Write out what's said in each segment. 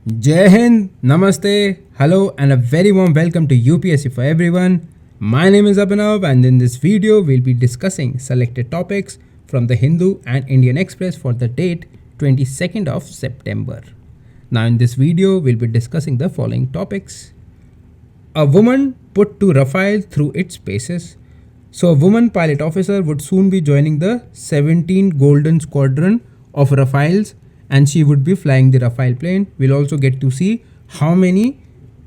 Jai Hind, Namaste, hello and a very warm welcome to UPSC for everyone. My name is Abhinav and in this video we'll be discussing selected topics from the Hindu and Indian Express for the date 22nd of September. Now in this video we'll be discussing the following topics. A woman put to Rafale through its paces. So a woman pilot officer would soon be joining the 17 Golden Squadron of Rafales and she would be flying the Rafale plane. We'll also get to see how many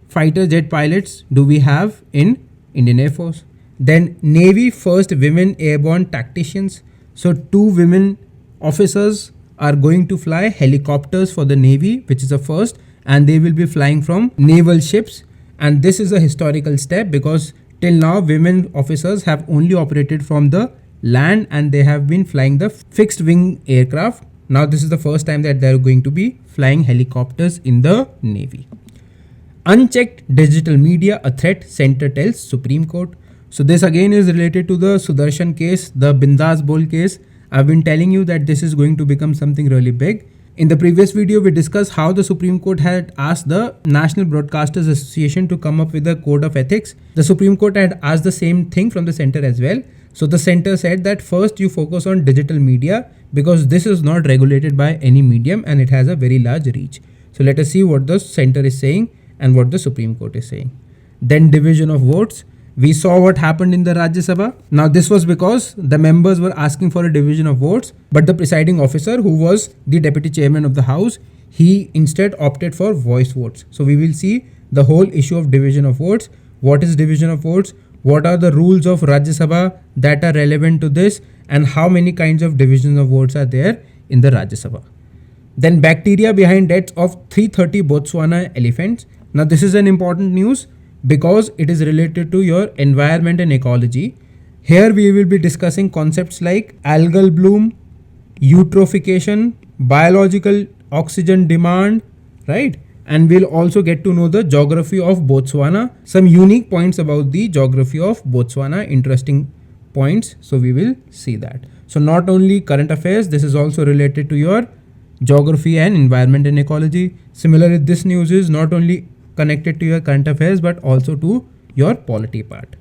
fighter jet pilots do we have in Indian Air Force. Then Navy first women airborne tacticians. So 2 women officers are going to fly helicopters for the Navy, which is a first, and they will be flying from naval ships. And this is a historical step because till now women officers have only operated from the land and they have been flying the fixed wing aircraft. Now this is the first time that they are going to be flying helicopters in the Navy. Unchecked digital media, a threat, center tells Supreme Court. So this again is related to the Sudarshan case, the Bindas Bowl case. I've been telling you that this is going to become something really big. In the previous video, we discussed how the Supreme Court had asked the National Broadcasters Association to come up with a code of ethics. The Supreme Court had asked the same thing from the center as well. So the center said that first you focus on digital media because this is not regulated by any medium and it has a very large reach. So let us see what the center is saying and what the Supreme Court is saying. Then division of votes. We saw what happened in the Rajya Sabha. Now this was because the members were asking for a division of votes, but the presiding officer, who was the deputy chairman of the house, he instead opted for voice votes. So we will see the whole issue of division of votes. What is division of votes? What are the rules of Rajya Sabha that are relevant to this, and how many kinds of divisions of votes are there in the Rajya Sabha? Then bacteria behind deaths of 330 Botswana elephants. Now this is an important news because it is related to your environment and ecology. Here we will be discussing concepts like algal bloom, eutrophication, biological oxygen demand, right? And we'll also get to know the geography of Botswana, some unique points about the geography of Botswana, interesting points. So we will see that. So not only current affairs, this is also related to your geography and environment and ecology. Similarly, this news is not only connected to your current affairs but also to your polity part.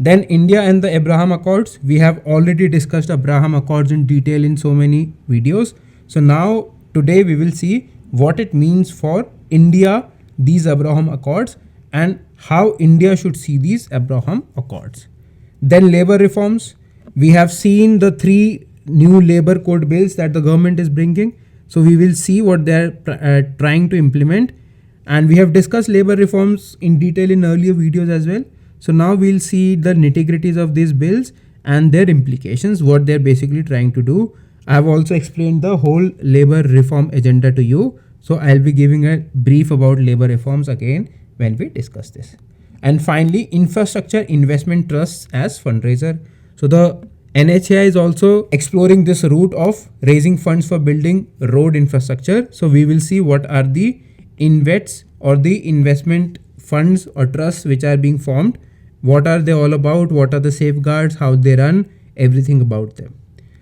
Then India and the Abraham Accords. We have already discussed Abraham Accords in detail in so many videos. So now today we will see what it means for India, these Abraham Accords, and how India should see these Abraham Accords. Then labor reforms. We have seen the 3 new labor code bills that the government is bringing. So we will see what they are trying to implement. And we have discussed labor reforms in detail in earlier videos as well. So now we'll see the nitty-gritties of these bills and their implications, what they're basically trying to do. I have also explained the whole labor reform agenda to you. So I'll be giving a brief about labor reforms again when we discuss this. And finally, infrastructure investment trusts as fundraiser. So the NHAI is also exploring this route of raising funds for building road infrastructure. So we will see what are the InvETs or the investment funds or trusts which are being formed. What are they all about? What are the safeguards? How they run? Everything about them.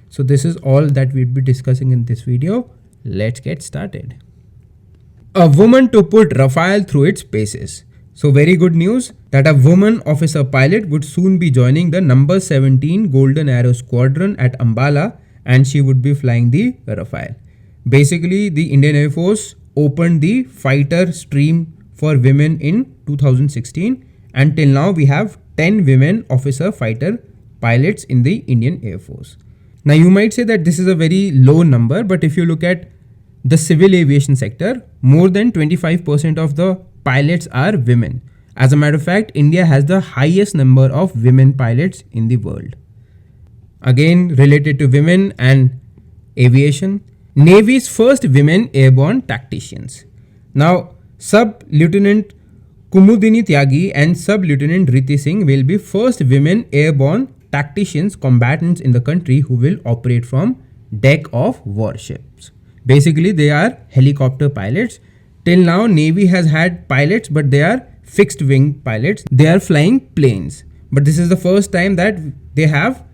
So this is all that we'll be discussing in this video. Let's get started. A woman to put Rafale through its paces. So very good news that a woman officer pilot would soon be joining the number 17 Golden Arrow Squadron at Ambala and she would be flying the Rafale. Basically, the Indian Air Force opened the fighter stream for women in 2016 and till now we have 10 women officer fighter pilots in the Indian Air Force. Now you might say that this is a very low number, but if you look at the civil aviation sector, more than 25% of the pilots are women. As a matter of fact, India has the highest number of women pilots in the world. Again, related to women and aviation, Navy's first women airborne tacticians. Now, Sub-Lieutenant Kumudini Tyagi and Sub-Lieutenant Riti Singh will be first women airborne tacticians combatants in the country who will operate from deck of warships. Basically, they are helicopter pilots. Till now, Navy has had pilots, but they are fixed wing pilots. They are flying planes. But this is the first time that they have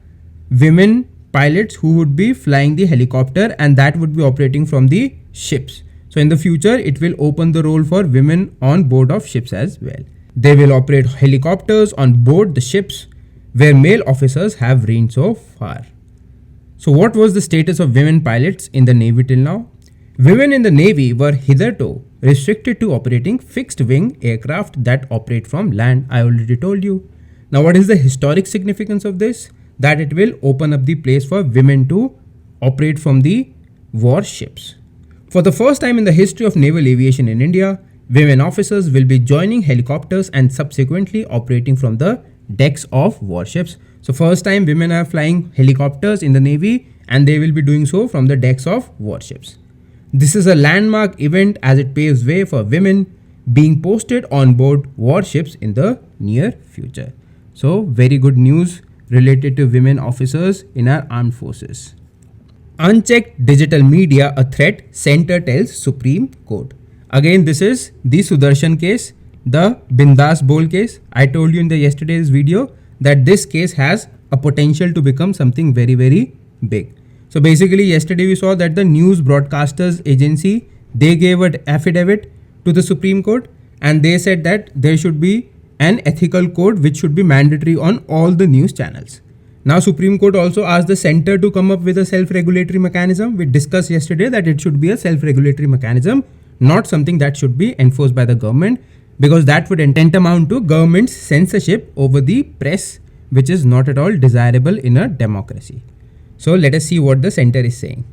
women pilots who would be flying the helicopter and that would be operating from the ships. So in the future, it will open the role for women on board of ships as well. They will operate helicopters on board the ships where male officers have reigned so far. So what was the status of women pilots in the Navy till now? Women in the Navy were hitherto restricted to operating fixed wing aircraft that operate from land. I already told you. Now what is the historic significance of this? That it will open up the place for women to operate from the warships. For the first time in the history of naval aviation in India, women officers will be joining helicopters and subsequently operating from the decks of warships. So first time women are flying helicopters in the Navy and they will be doing so from the decks of warships. This is a landmark event as it paves way for women being posted on board warships in the near future. So very good news related to women officers in our armed forces. Unchecked digital media a threat, center tells Supreme Court. Again, this is the Sudarshan case, the Bindas Bowl case. I told you in the yesterday's video that this case has a potential to become something very, very big. So basically yesterday we saw that the News Broadcasters Agency, they gave an affidavit to the Supreme Court and they said that there should be an ethical code which should be mandatory on all the news channels. Now Supreme Court also asked the center to come up with a self-regulatory mechanism. We discussed yesterday that it should be a self-regulatory mechanism, not something that should be enforced by the government, because that would tantamount to government's censorship over the press, which is not at all desirable in a democracy. So let us see what the center is saying.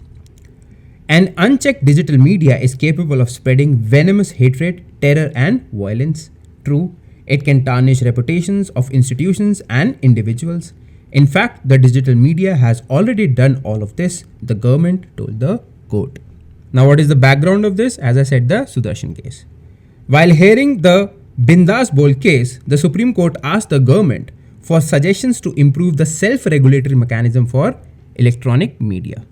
An unchecked digital media is capable of spreading venomous hatred, terror and violence. True, it can tarnish reputations of institutions and individuals. In fact, the digital media has already done all of this, the government told the court. Now what is the background of this? As I said, the Sudarshan case. While hearing the Bindas Bowl case, the Supreme Court asked the government for suggestions to improve the self-regulatory mechanism for electronic media.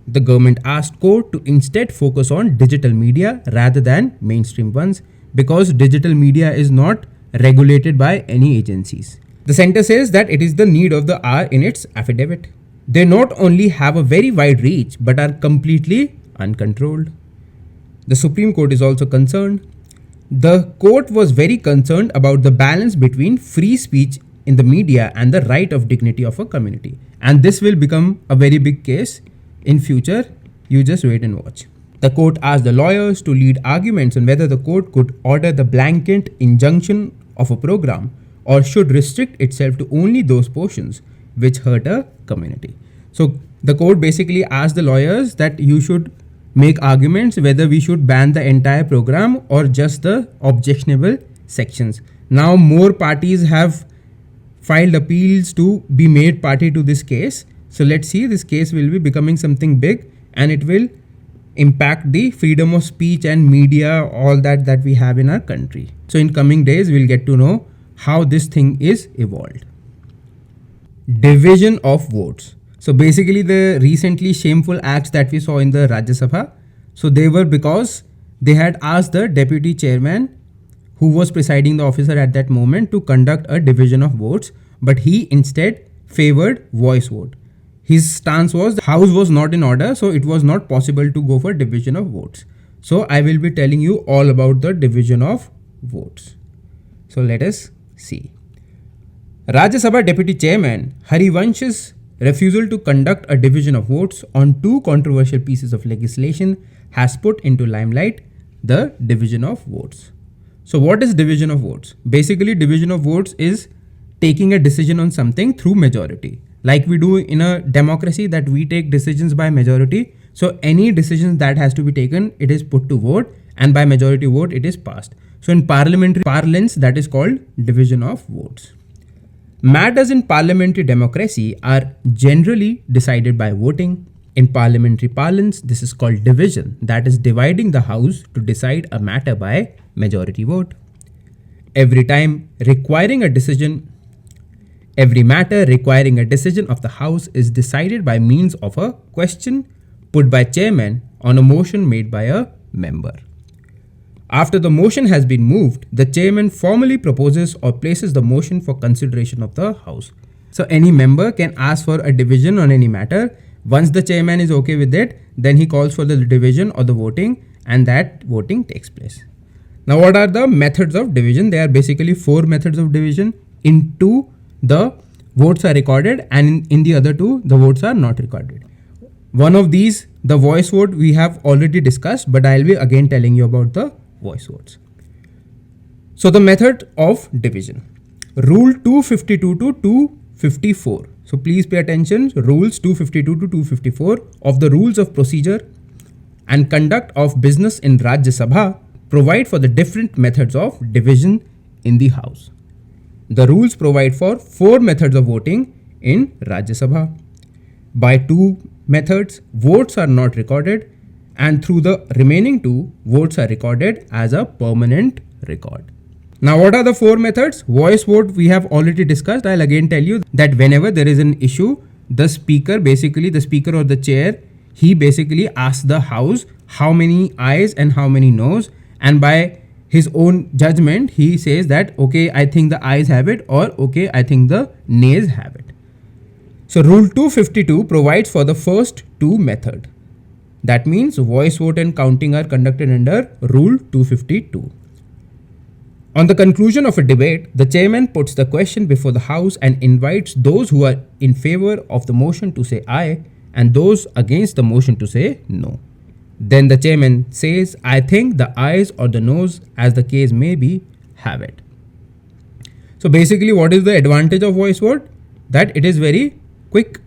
The government asked court to instead focus on digital media rather than mainstream ones because digital media is not regulated by any agencies. The center says that it is the need of the hour in its affidavit. They not only have a very wide reach but are completely uncontrolled. The Supreme Court is also concerned. The court was very concerned about the balance between free speech in the media and the right of dignity of a community. And this will become a very big case in future. You just wait and watch. The court asked the lawyers to lead arguments on whether the court could order the blanket injunction of a program or should restrict itself to only those portions which hurt a community. So the court basically asked the lawyers that you should make arguments whether we should ban the entire program or just the objectionable sections. Now more parties have filed appeals to be made party to this case. So let's see, this case will be becoming something big and it will impact the freedom of speech and media, all that we have in our country. So in coming days, we'll get to know how this thing is evolved. Division of votes. So basically the recently shameful acts that we saw in the Rajya Sabha, so they were because they had asked the deputy chairman who was presiding the officer at that moment to conduct a division of votes, but he instead favored voice vote. His stance was the house was not in order, so it was not possible to go for division of votes. So I will be telling you all about the division of votes. So let us see. Rajya Sabha Deputy Chairman Harivansh's refusal to conduct a division of votes on two controversial pieces of legislation has put into limelight the division of votes. So what is division of votes? Basically, division of votes is taking a decision on something through majority. Like we do in a democracy that we take decisions by majority. So any decision that has to be taken, it is put to vote and by majority vote, it is passed. So in parliamentary parlance, that is called division of votes. Matters in parliamentary democracy are generally decided by voting. In parliamentary parlance, this is called division, that is dividing the house to decide a matter by majority vote. Every matter requiring a decision of the house is decided by means of a question put by chairman on a motion made by a member. After the motion has been moved, the chairman formally proposes or places the motion for consideration of the house. So any member can ask for a division on any matter. Once the chairman is okay with it, then he calls for the division or the voting, and that voting takes place. Now, what are the methods of division? There are basically 4 methods of division. In 2, the votes are recorded, and in the other 2, the votes are not recorded. One of these, the voice vote, we have already discussed, but I'll be again telling you about the voice votes. So the method of division. Rule 252 to 254. So please pay attention. Rules 252 to 254 of the Rules of Procedure and Conduct of Business in Rajya Sabha provide for the different methods of division in the House. The rules provide for 4 methods of voting in Rajya Sabha. By 2 methods, votes are not recorded, and through the remaining 2, votes are recorded as a permanent record. Now, what are the 4 methods? Voice vote we have already discussed. I'll again tell you that whenever there is an issue, the speaker, basically the speaker or the chair, he basically asks the House how many ayes and how many noes, and by his own judgment, he says that, okay, I think the ayes have it, or okay, I think the nays have it. So Rule 252 provides for the first 2 method. That means voice vote and counting are conducted under Rule 252. On the conclusion of a debate, the chairman puts the question before the House and invites those who are in favor of the motion to say aye and those against the motion to say no. Then the chairman says, I think the ayes or the noes, as the case may be, have it. So basically, what is the advantage of voice vote? That it is very quick.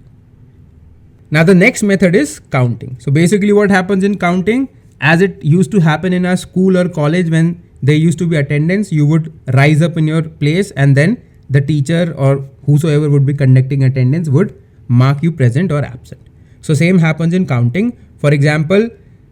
Now the next method is counting. So basically what happens in counting, as it used to happen in a school or college when there used to be attendance, you would rise up in your place and then the teacher or whosoever would be conducting attendance would mark you present or absent. So same happens in counting. For example,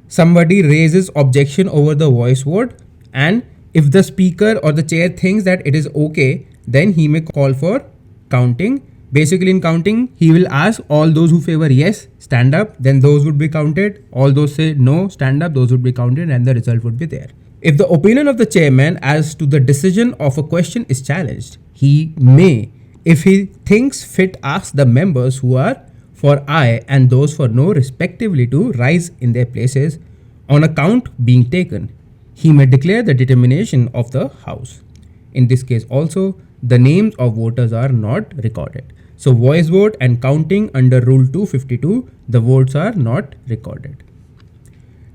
somebody raises objection over the voice vote, and if the speaker or the chair thinks that it is okay, then he may call for counting. Basically in counting, he will ask all those who favor yes, stand up, then those would be counted. All those say no, stand up, those would be counted, and the result would be there. If the opinion of the chairman as to the decision of a question is challenged, he may, if he thinks fit, ask the members who are for aye and those for no respectively to rise in their places on account being taken. He may declare the determination of the House. In this case also, the names of voters are not recorded. So voice vote and counting under Rule 252, the votes are not recorded.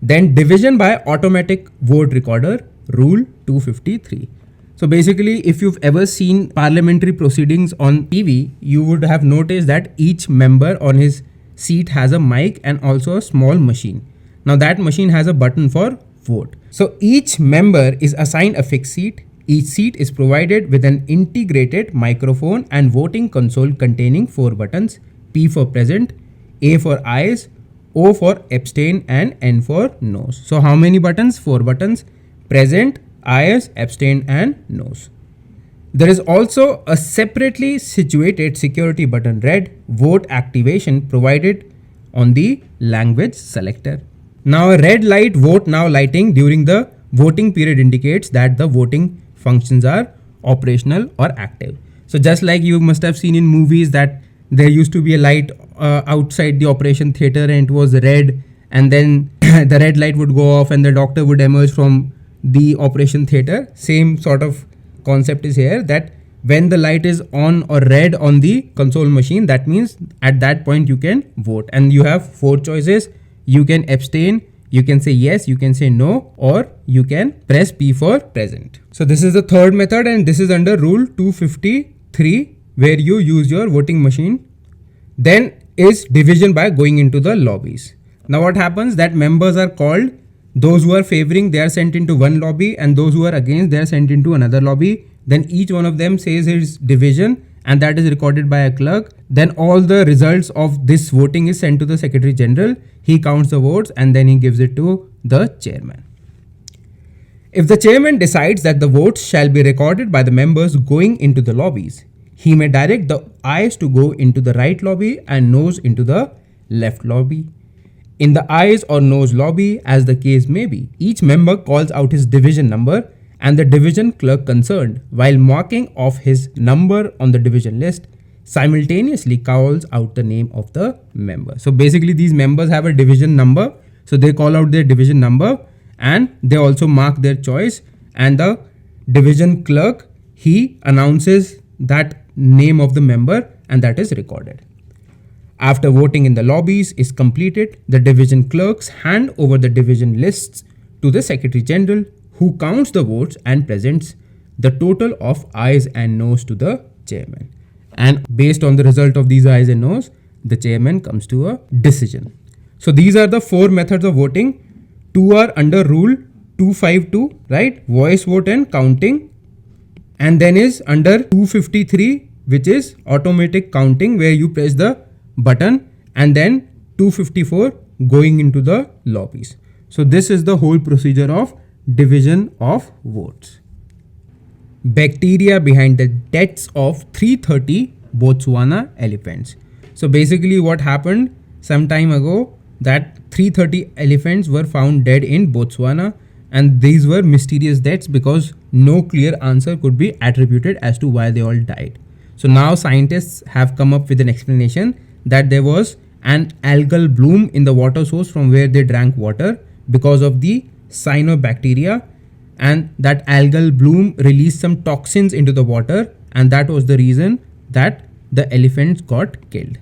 Then division by automatic vote recorder, Rule 253. So basically, if you've ever seen parliamentary proceedings on TV, you would have noticed that each member on his seat has a mic and also a small machine. Now that machine has a button for vote. So each member is assigned a fixed seat. Each seat is provided with an integrated microphone and voting console containing 4 buttons: P for present, A for ayes, O for abstain, and N for noes. So how many buttons? 4 buttons: present, ayes, abstain, and noes. There is also a separately situated security button, red, vote activation, provided on the language selector. Now a red light, vote now lighting during the voting period indicates that the voting functions are operational or active. So just like you must have seen in movies that there used to be a light outside the operation theater and it was red, and then the red light would go off and the doctor would emerge from the operation theater. Same sort of concept is here, that when the light is on or red on the console machine, that means at that point you can vote, and you have 4 choices. You can abstain, you can say yes, you can say no, or you can press P for present. So this is the third method, and this is under Rule 253, where you use your voting machine. Then is division by going into the lobbies. Now what happens, that members are called. Those who are favoring, they are sent into one lobby, and those who are against, they are sent into another lobby. Then each one of them says his division, and that is recorded by a clerk. Then all the results of this voting is sent to the Secretary General. He counts the votes and then he gives it to the chairman. If the chairman decides that the votes shall be recorded by the members going into the lobbies, he may direct the ayes to go into the right lobby and noes into the left lobby. In the ayes or noes lobby, as the case may be, each member calls out his division number, and the division clerk concerned, while marking off his number on the division list, simultaneously calls out the name of the member. So basically these members have a division number, so they call out their division number, and they also mark their choice, and the division clerk, he announces that name of the member, and that is recorded. After voting in the lobbies is completed, the division clerks hand over the division lists to the Secretary General, who counts the votes and presents the total of ayes and noes to the chairman. And based on the result of these ayes and noes, the chairman comes to a decision. So these are the 4 methods of voting. 2 are under Rule 252, right? Voice vote and counting. And then is under 253, which is automatic counting, where you press the button, and then 254 going into the lobbies. So this is the whole procedure of division of votes. Bacteria behind the deaths of 330 Botswana elephants. So basically what happened some time ago, that 330 elephants were found dead in Botswana, and these were mysterious deaths because no clear answer could be attributed as to why they all died. So now scientists have come up with an explanation that there was an algal bloom in the water source from where they drank water because of the cyanobacteria, and that algal bloom released some toxins into the water, and that was the reason that the elephants got killed.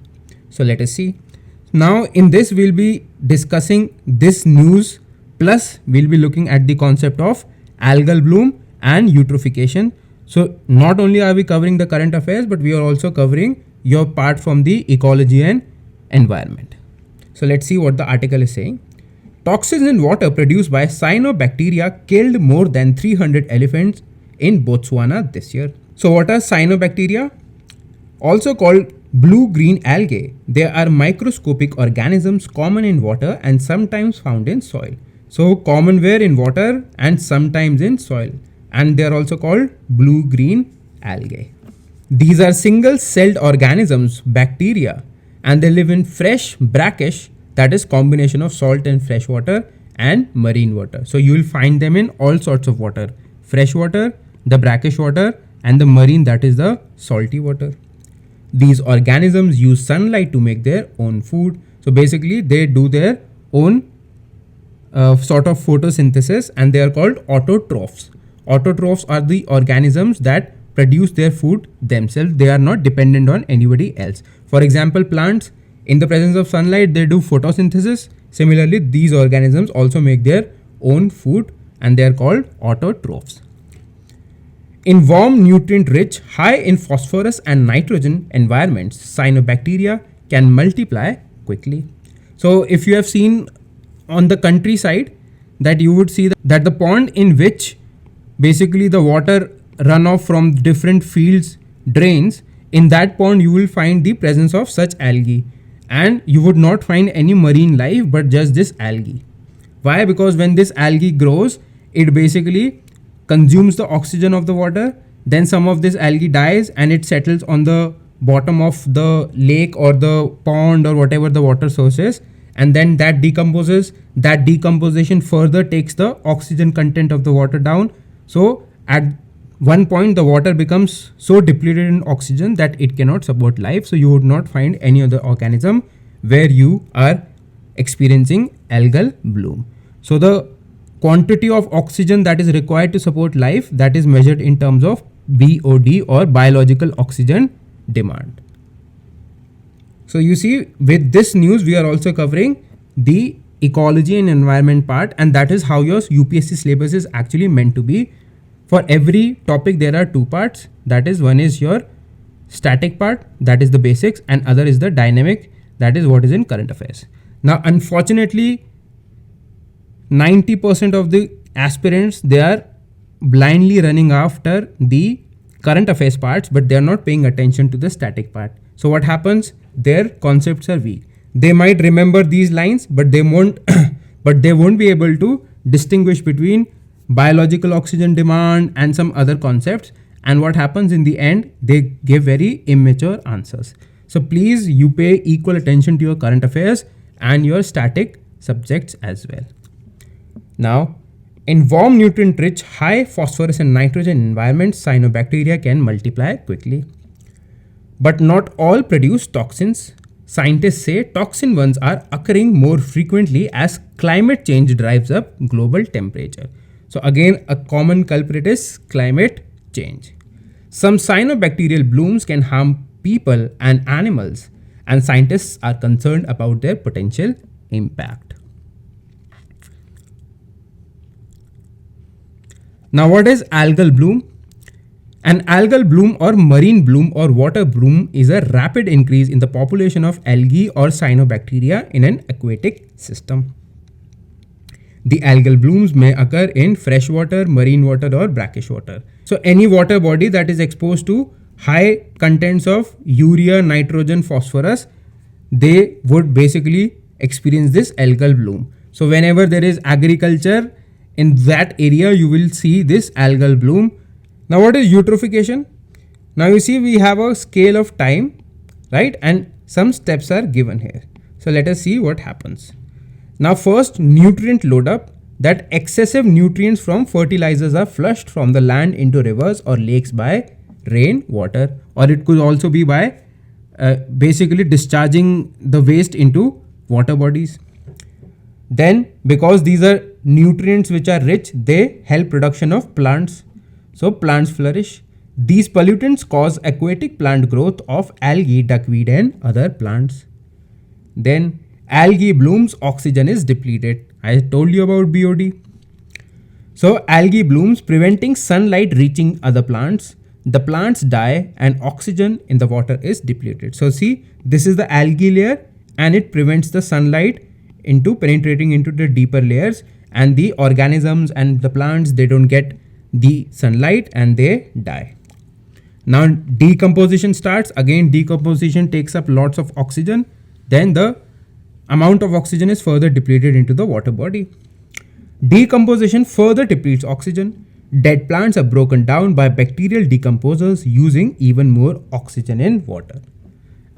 So let us see. Now in this we'll be discussing this news, plus we'll be looking at the concept of algal bloom and eutrophication. So not only are we covering the current affairs, but we are also covering your part from the ecology and environment. So let's see what the article is saying. Toxins in water produced by cyanobacteria killed more than 300 elephants in Botswana this year. So what are cyanobacteria? Also called blue-green algae, they are microscopic organisms common in water and sometimes found in soil. So common where? In water and sometimes in soil, and they are also called blue-green algae. These are single-celled organisms, bacteria, and they live in fresh, brackish, that is combination of salt and fresh water, and marine water. So you will find them in all sorts of water: fresh water, the brackish water, and the marine, that is the salty water. These organisms use sunlight to make their own food. So basically they do their own sort of photosynthesis, and they are called autotrophs. Autotrophs are the organisms that produce their food themselves. They are not dependent on anybody else. For example, plants, in the presence of sunlight, they do photosynthesis. Similarly, these organisms also make their own food, and they are called autotrophs. In warm, nutrient-rich, high in phosphorus and nitrogen environments, cyanobacteria can multiply quickly. So if you have seen on the countryside, that you would see that the pond in which basically the water runoff from different fields drains, in that pond you will find the presence of such algae, and you would not find any marine life but just this algae. Why? Because when this algae grows, it basically consumes the oxygen of the water, then some of this algae dies and it settles on the bottom of the lake or the pond or whatever the water source is, and then that decomposes. That decomposition further takes the oxygen content of the water down. So at one point the water becomes so depleted in oxygen that it cannot support life. So you would not find any other organism where you are experiencing algal bloom. So the quantity of oxygen that is required to support life, that is measured in terms of BOD, or biological oxygen demand. So you see, with this news we are also covering the ecology and environment part, and that is how your UPSC syllabus is actually meant to be. For every topic there are 2 parts, that is, one is your static part, that is the basics, and other is the dynamic, that is what is in current affairs. Now unfortunately 90% of the aspirants, they are blindly running after the current affairs parts, but they are not paying attention to the static part. So what happens? Their concepts are weak. They might remember these lines, but they won't but they won't be able to distinguish between biological oxygen demand and some other concepts. And what happens in the end? They give very immature answers. So please, you pay equal attention to your current affairs and your static subjects as well. Now, in warm, nutrient-rich, high phosphorus and nitrogen environments, cyanobacteria can multiply quickly. But not all produce toxins. scientists say toxin ones are occurring more frequently as climate change drives up global temperature. So again, a common culprit is climate change. Some cyanobacterial blooms can harm people and animals, and scientists are concerned about their potential impact. Now, what is algal bloom? An algal bloom or marine bloom or water bloom is a rapid increase in the population of algae or cyanobacteria in an aquatic system. The algal blooms may occur in freshwater, marine water, or brackish water. So any water body that is exposed to high contents of urea, nitrogen, phosphorus, they would basically experience this algal bloom. So whenever there is agriculture in that area, you will see this algal bloom. Now what is eutrophication? Now you see we have a scale of time, right? And some steps are given here. So let us see what happens. Now first, nutrient load up, that excessive nutrients from fertilizers are flushed from the land into rivers or lakes by rain water, or it could also be by basically discharging the waste into water bodies. Then because these are nutrients which are rich, they help production of plants. So plants flourish. These pollutants cause aquatic plant growth of algae, duckweed and other plants. Then algae blooms, oxygen is depleted. I told you about BOD. So algae blooms preventing sunlight reaching other plants. The plants die and oxygen in the water is depleted. So see, this is the algae layer and it prevents the sunlight into penetrating into the deeper layers, and the organisms and the plants, they don't get the sunlight and they die. Now decomposition starts. Again, decomposition takes up lots of oxygen. Then the amount of oxygen is further depleted into the water body. Decomposition further depletes oxygen. Dead plants are broken down by bacterial decomposers using even more oxygen in water.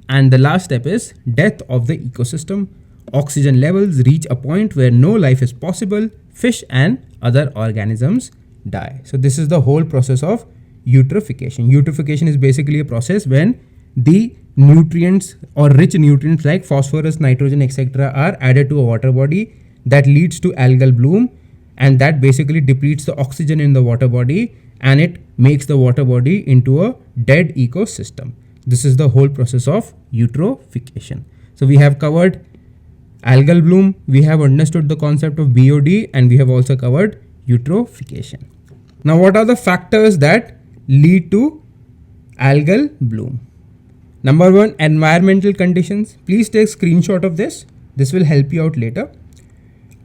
And the last step is death of the ecosystem. Oxygen levels reach a point where no life is possible. Fish and other organisms die. So this is the whole process of eutrophication. Eutrophication is basically a process when the nutrients or rich nutrients like phosphorus, nitrogen, etc. are added to a water body, that leads to algal bloom, and that basically depletes the oxygen in the water body and it makes the water body into a dead ecosystem. This is the whole process of eutrophication. So we have covered algal bloom, we have understood the concept of BOD, and we have also covered eutrophication. Now what are the factors that lead to algal bloom? Number one, environmental conditions. Please take screenshot of this. This will help you out later.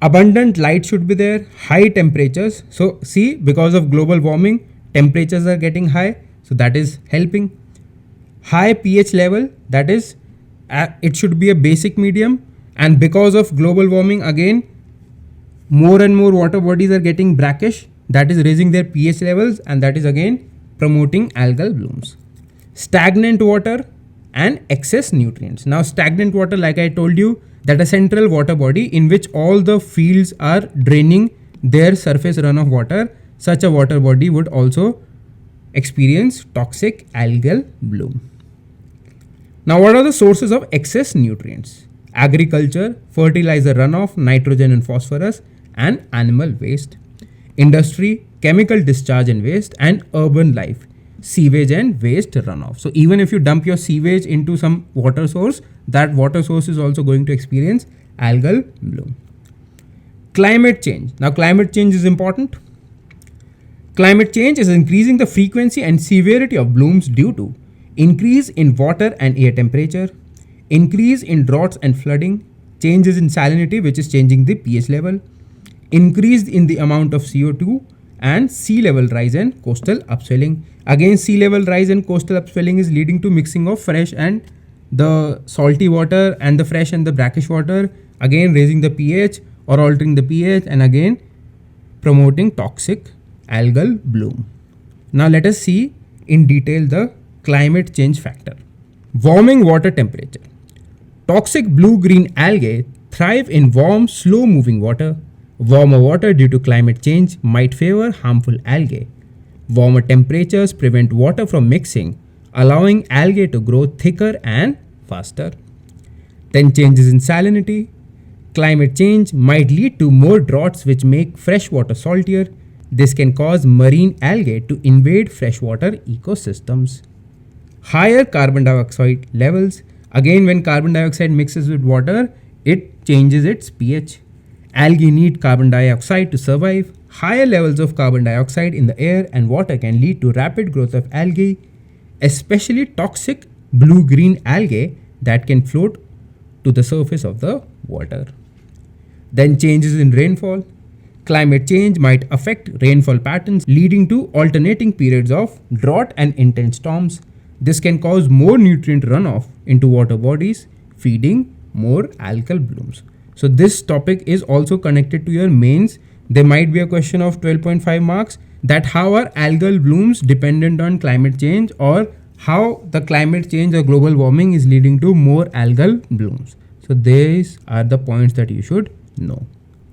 Abundant light should be there. High temperatures. So see, because of global warming, temperatures are getting high. So that is helping. High pH level, that is, it should be a basic medium. And because of global warming, again, more and more water bodies are getting brackish. That is raising their pH levels, and that is again promoting algal blooms. Stagnant water and excess nutrients. Now stagnant water, like I told you, that a central water body in which all the fields are draining their surface runoff water, such a water body would also experience toxic algal bloom. Now what are the sources of excess nutrients? Agriculture, fertilizer runoff, nitrogen and phosphorus, and animal waste. Industry, chemical discharge and waste, and urban life, sewage and waste runoff. So even if you dump your sewage into some water source, that water source is also going to experience algal bloom. Climate change. Now climate change is important. Climate change is increasing the frequency and severity of blooms due to increase in water and air temperature, increase in droughts and flooding, changes in salinity, which is changing the pH level, increase in the amount of CO2, and sea level rise and coastal upswelling. Again, sea level rise and coastal upswelling is leading to mixing of fresh and the salty water and the fresh and the brackish water, again raising the pH or altering the pH, and again promoting toxic algal bloom. Now let us see in detail the climate change factor. Warming water temperature. Toxic blue-green algae thrive in warm, slow-moving water. Warmer water due to climate change might favor harmful algae. Warmer temperatures prevent water from mixing, allowing algae to grow thicker and faster. Then changes in salinity. Climate change might lead to more droughts which make freshwater saltier. This can cause marine algae to invade freshwater ecosystems. Higher carbon dioxide levels. Again, when carbon dioxide mixes with water, it changes its pH. Algae need carbon dioxide to survive. Higher levels of carbon dioxide in the air and water can lead to rapid growth of algae, especially toxic blue-green algae that can float to the surface of the water. Then changes in rainfall. Climate change might affect rainfall patterns, leading to alternating periods of drought and intense storms. This can cause more nutrient runoff into water bodies, feeding more algal blooms. So this topic is also connected to your mains. There might be a question of 12.5 marks that how are algal blooms dependent on climate change, or how the climate change or global warming is leading to more algal blooms. So these are the points that you should know.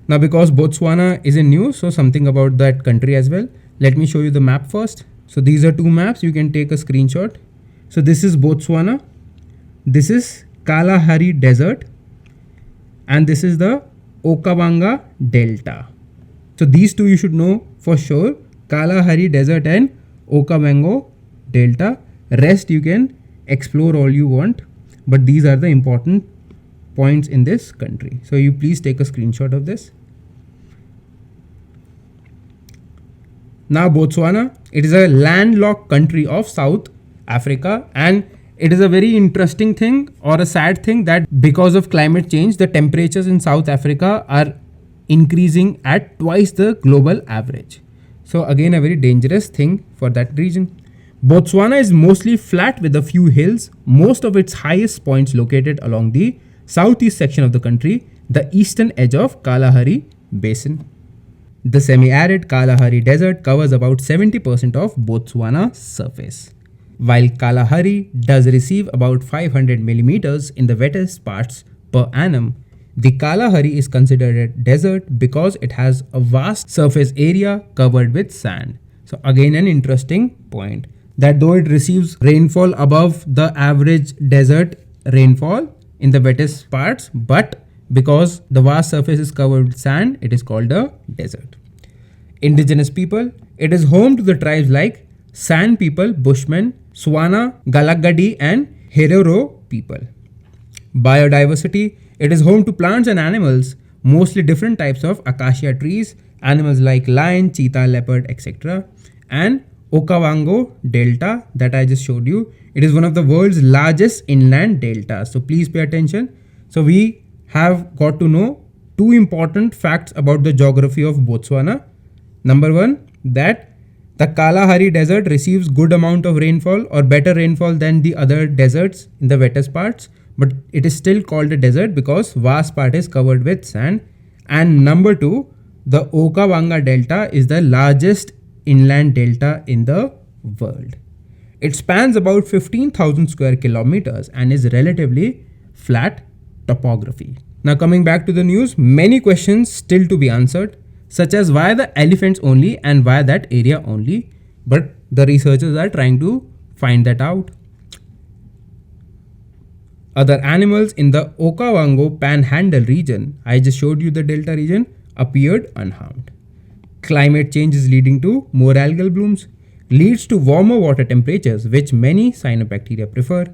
Now, because Botswana is in news, so something about that country as well. Let me show you the map first. So these are two maps. You can take a screenshot. So this is Botswana. This is Kalahari Desert. And this is the Okavango Delta. So these two you should know for sure. Kalahari Desert and Okavango Delta. Rest you can explore all you want. But these are the important points in this country. So you please take a screenshot of this. Now Botswana, it is a landlocked country of South Africa, and it is a very interesting thing or a sad thing that because of climate change, the temperatures in South Africa are increasing at twice the global average. So again, a very dangerous thing for that region. Botswana is mostly flat with a few hills, most of its highest points located along the southeast section of the country, the eastern edge of Kalahari Basin. The semi-arid Kalahari Desert covers about 70% of Botswana's surface. While Kalahari does receive about 500 millimeters in the wettest parts per annum, the Kalahari is considered a desert because it has a vast surface area covered with sand. So again, an interesting point that though it receives rainfall above the average desert rainfall in the wettest parts, but because the vast surface is covered with sand, it is called a desert. Indigenous people, it is home to the tribes like San people, Bushmen, Swana, Galagadi and Herero people. Biodiversity, it is home to plants and animals, mostly different types of acacia trees, animals like lion, cheetah, leopard, etc. And Okavango Delta that I just showed you, it is one of the world's largest inland deltas. So please pay attention. So we have got to know two important facts about the geography of Botswana. Number one, that the Kalahari Desert receives good amount of rainfall or better rainfall than the other deserts in the wettest parts, but it is still called a desert because vast part is covered with sand. And number two, the Okavango Delta is the largest inland delta in the world. It spans about 15,000 square kilometers and is relatively flat topography. Now coming back to the news, many questions still to be answered, such as why the elephants only and why that area only, but the researchers are trying to find that out. Other animals in the Okavango Panhandle region, I just showed you the delta region, appeared unharmed. Climate change is leading to more algal blooms, leads to warmer water temperatures, which many cyanobacteria prefer.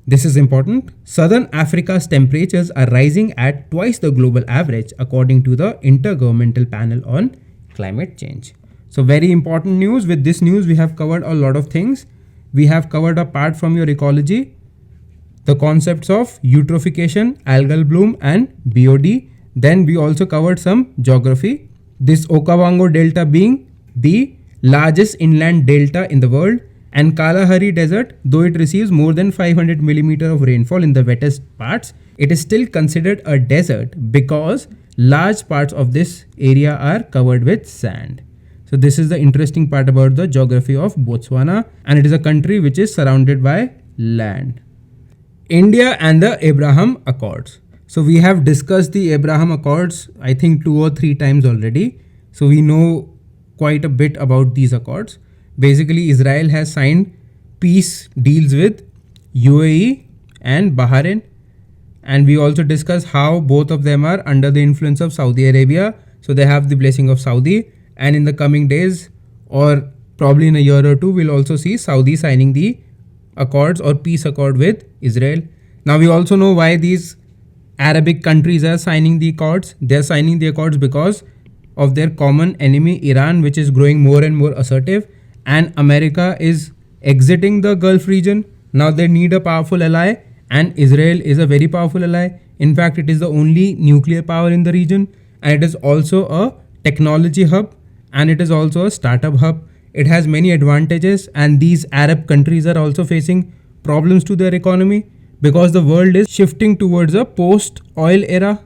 This is important. Southern Africa's temperatures are rising at twice the global average according to the Intergovernmental Panel on Climate Change. So very important news. With this news, we have covered a lot of things. We have covered apart from your ecology, the concepts of eutrophication, algal bloom and BOD. Then we also covered some geography. This Okavango Delta being the largest inland delta in the world, and Kalahari Desert, though it receives more than 500 millimeter of rainfall in the wettest parts, it is still considered a desert because large parts of this area are covered with sand. So this is the interesting part about the geography of Botswana, and it is a country which is surrounded by land. India and the Abraham Accords. So we have discussed the Abraham Accords, I think 2 or 3 times already. So we know quite a bit about these accords. Basically, Israel has signed peace deals with UAE and Bahrain. and we also discuss how both of them are under the influence of Saudi Arabia. So they have the blessing of Saudi, and in the coming days or probably in a year or two, we'll also see Saudi signing the accords or peace accord with Israel. Now we also know why these Arabic countries are signing the accords. They're signing the accords because of their common enemy Iran, which is growing more and more assertive, and America is exiting the Gulf region. Now they need a powerful ally, and Israel is a very powerful ally. In fact, it is the only nuclear power in the region, and it is also a technology hub, and it is also a startup hub. It has many advantages, and these Arab countries are also facing problems to their economy because the world is shifting towards a post-oil era.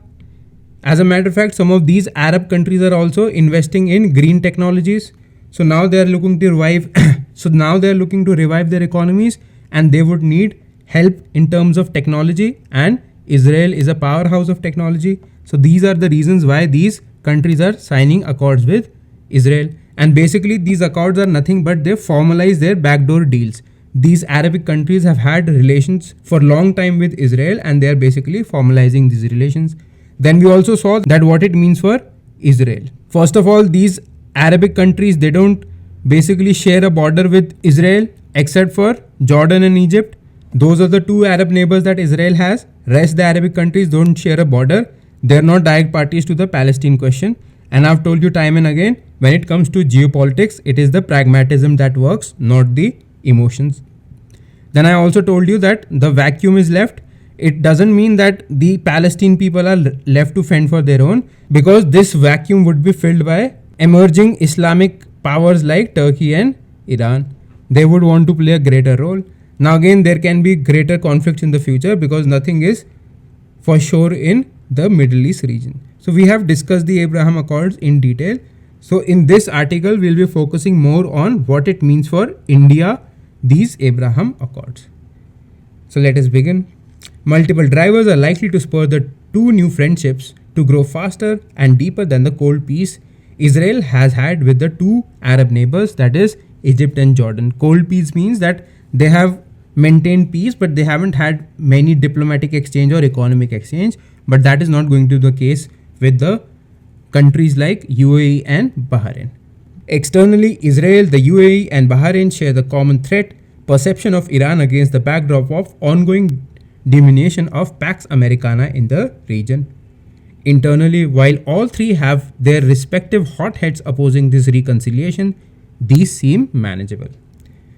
As a matter of fact, some of these Arab countries are also investing in green technologies. So now they are looking to revive. So now they are looking to revive their economies, and they would need help in terms of technology. And Israel is a powerhouse of technology. So these are the reasons why these countries are signing accords with Israel. And basically, these accords are nothing but they formalize their backdoor deals. These Arabic countries have had relations for a long time with Israel, and they are basically formalizing these relations. Then we also saw that what it means for Israel. First of all, these Arabic countries, they don't basically share a border with Israel except for Jordan and Egypt. Those are the two Arab neighbors that Israel has. Rest the Arabic countries don't share a border. They're not direct parties to the Palestine question. And I've told you time and again, when it comes to geopolitics, it is the pragmatism that works, not the emotions. Then I also told you that the vacuum is left. It doesn't mean that the Palestine people are left to fend for their own, because this vacuum would be filled by emerging Islamic powers like Turkey and Iran. They would want to play a greater role. Now again, there can be greater conflicts in the future because nothing is for sure in the Middle East region. So we have discussed the Abraham Accords in detail. So in this article, we'll be focusing more on what it means for India, these Abraham Accords. So let us begin. Multiple drivers are likely to spur the two new friendships to grow faster and deeper than the cold peace Israel has had with the two Arab neighbors, that is Egypt and Jordan. Cold peace means that they have maintained peace, but they haven't had many diplomatic exchange or economic exchange. But that is not going to be the case with the countries like UAE and Bahrain. Externally, Israel, the UAE and Bahrain share the common threat perception of Iran against the backdrop of ongoing diminution of Pax Americana in the region. Internally, while all three have their respective hotheads opposing this reconciliation, these seem manageable.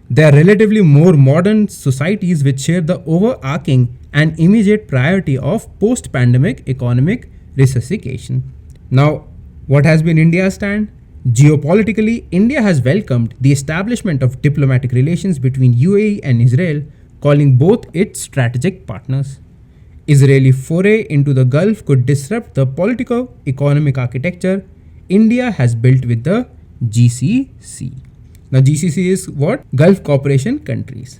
They are relatively more modern societies which share the overarching and immediate priority of post-pandemic economic resuscitation. Now, what has been India's stand? Geopolitically, India has welcomed the establishment of diplomatic relations between UAE and Israel, calling both its strategic partners. Israeli foray into the Gulf could disrupt the politico-economic architecture India has built with the GCC. Now GCC is what? Gulf Cooperation countries.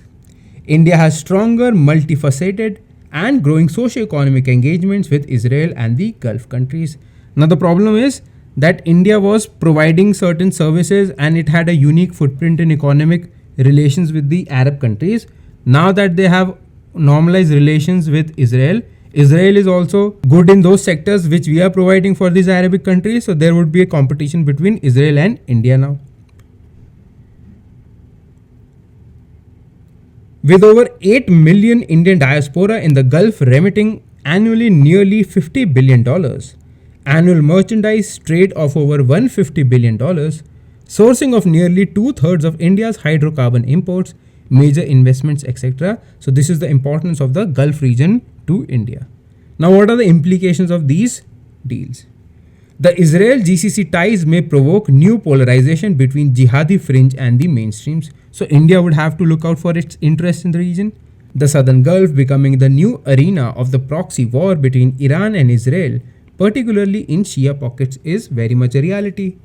India has stronger, multifaceted and growing socio-economic engagements with Israel and the Gulf countries. Now the problem is that India was providing certain services and it had a unique footprint in economic relations with the Arab countries. Now that they have normalized relations with Israel, Israel is also good in those sectors which we are providing for these Arabic countries. So there would be a competition between Israel and India now. With over 8 million Indian diaspora in the Gulf remitting annually nearly $50 billion, annual merchandise trade of over $150 billion, sourcing of nearly 2/3 of India's hydrocarbon imports, major investments, etc. So this is the importance of the Gulf region to India. Now what are the implications of these deals? The Israel GCC ties may provoke new polarization between jihadi fringe and the mainstreams. So India would have to look out for its interests in the region. The Southern Gulf becoming the new arena of the proxy war between Iran and Israel, particularly in Shia pockets, is very much a reality.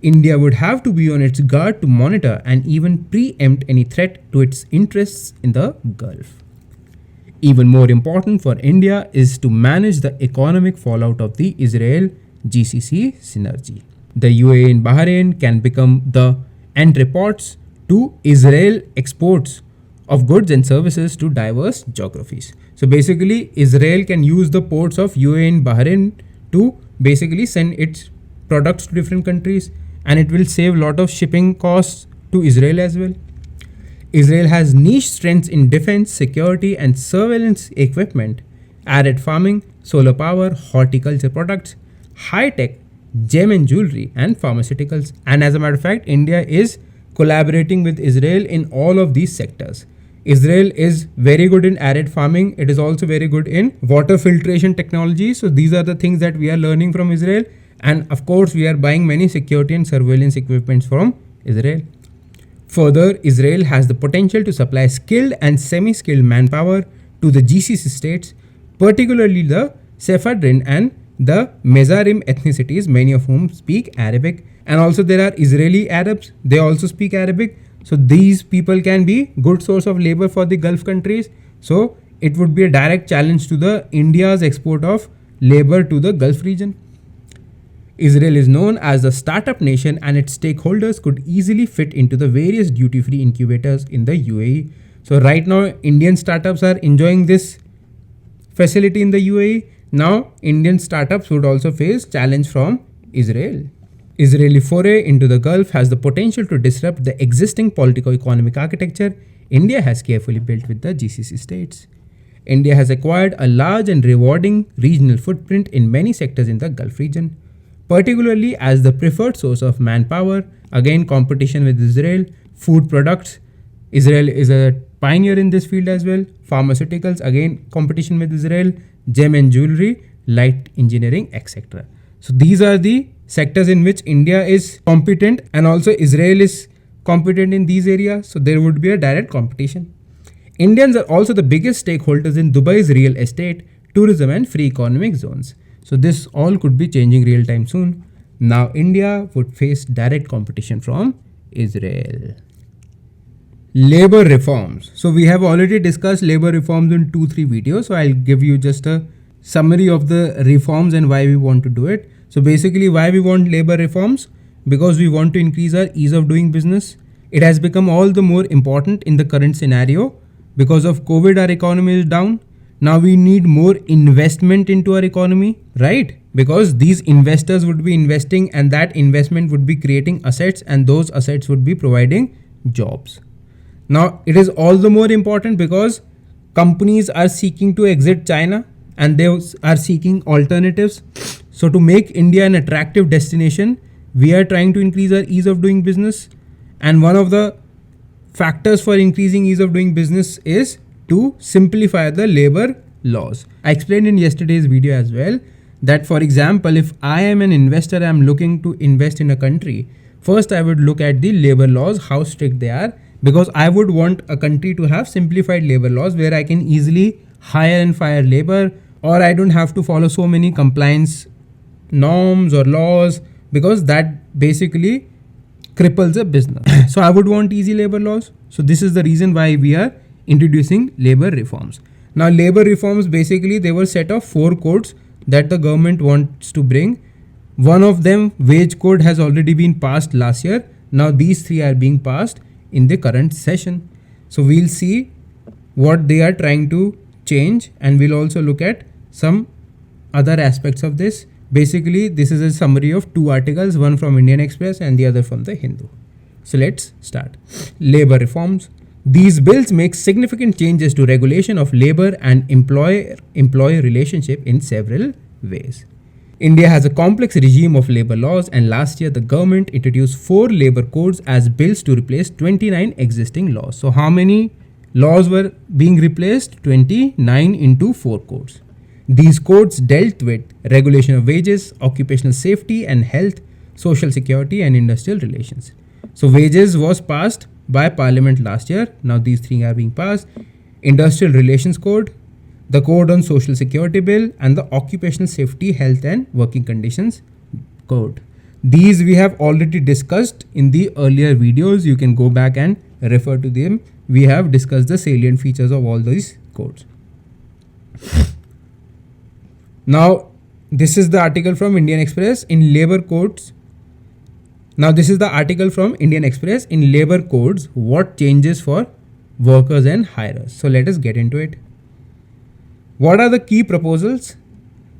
India would have to be on its guard to monitor and even preempt any threat to its interests in the Gulf. Even more important for India is to manage the economic fallout of the Israel GCC synergy. The UAE and Bahrain can become the entrepots to Israel exports of goods and services to diverse geographies. So basically, Israel can use the ports of UAE and Bahrain to basically send its products to different countries, and it will save a lot of shipping costs to Israel as well. Israel has niche strengths in defense, security, and surveillance equipment, arid farming, solar power, horticulture products, high tech, gem and jewelry, and pharmaceuticals. And as a matter of fact, India is collaborating with Israel in all of these sectors. Israel is very good in arid farming. It is also very good in water filtration technology. So these are the things that we are learning from Israel. And of course, we are buying many security and surveillance equipments from Israel. Further, Israel has the potential to supply skilled and semi-skilled manpower to the GCC states, particularly the Sephardim and the Mezarim ethnicities, many of whom speak Arabic. And also there are Israeli Arabs, they also speak Arabic. So these people can be good source of labor for the Gulf countries. So it would be a direct challenge to the India's export of labor to the Gulf region. Israel is known as the startup nation, and its stakeholders could easily fit into the various duty-free incubators in the UAE. So right now, Indian startups are enjoying this facility in the UAE. Now, Indian startups would also face challenge from Israel. Israeli foray into the Gulf has the potential to disrupt the existing politico-economic architecture India has carefully built with the GCC states. India has acquired a large and rewarding regional footprint in many sectors in the Gulf region, particularly as the preferred source of manpower, again competition with Israel, food products. Israel is a pioneer in this field as well. Pharmaceuticals, again competition with Israel, gem and jewelry, light engineering, etc. So these are the sectors in which India is competent, and also Israel is competent in these areas. So there would be a direct competition. Indians are also the biggest stakeholders in Dubai's real estate, tourism and free economic zones. So this all could be changing real time soon. Now India would face direct competition from Israel. Labor reforms. So we have already discussed labor reforms in 2-3 videos. So I'll give you just a summary of the reforms and why we want to do it. So basically, why we want labor reforms? Because we want to increase our ease of doing business. It has become all the more important in the current scenario. Because of COVID, our economy is down. Now we need more investment into our economy, right? Because these investors would be investing, and that investment would be creating assets, and those assets would be providing jobs. Now it is all the more important because companies are seeking to exit China, and they are seeking alternatives. So to make India an attractive destination, we are trying to increase our ease of doing business. And one of the factors for increasing ease of doing business is to simplify the labor laws. I explained in yesterday's video as well that, for example, if I am an investor, I am looking to invest in a country, first I would look at the labor laws, how strict they are, because I would want a country to have simplified labor laws where I can easily hire and fire labor, or I don't have to follow so many compliance norms or laws, because that basically cripples a business. So I would want easy labor laws. So this is the reason why we are introducing labor reforms. Now labor reforms, basically they were set of 4 codes that the government wants to bring. One of them, wage code, has already been passed last year. Now these 3 are being passed in the current session. So we'll see what they are trying to change, and we'll also look at some other aspects of this. Basically, this is a summary of 2 articles, one from Indian Express and the other from the Hindu. So let's start. Labor reforms. These bills make significant changes to regulation of labor and employer relationship in several ways. India has a complex regime of labor laws, and last year the government introduced 4 labor codes as bills to replace 29 existing laws. So how many laws were being replaced? 29 into 4 codes. These codes dealt with regulation of wages, occupational safety and health, social security and industrial relations. So wages was passed by Parliament last year. Now these 3 are being passed. Industrial Relations Code, the Code on Social Security Bill, and the Occupational Safety, Health and Working Conditions Code. These we have already discussed in the earlier videos. You can go back and refer to them. We have discussed the salient features of all these codes. Now, this is the article from Indian Express in labor codes. Now, this is the article from Indian Express in labor codes. What changes for workers and hirers. So let us get into it. What are the key proposals?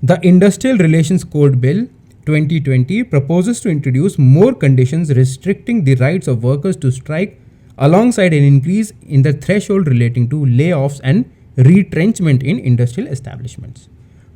The Industrial Relations Code Bill 2020 proposes to introduce more conditions restricting the rights of workers to strike, alongside an increase in the threshold relating to layoffs and retrenchment in industrial establishments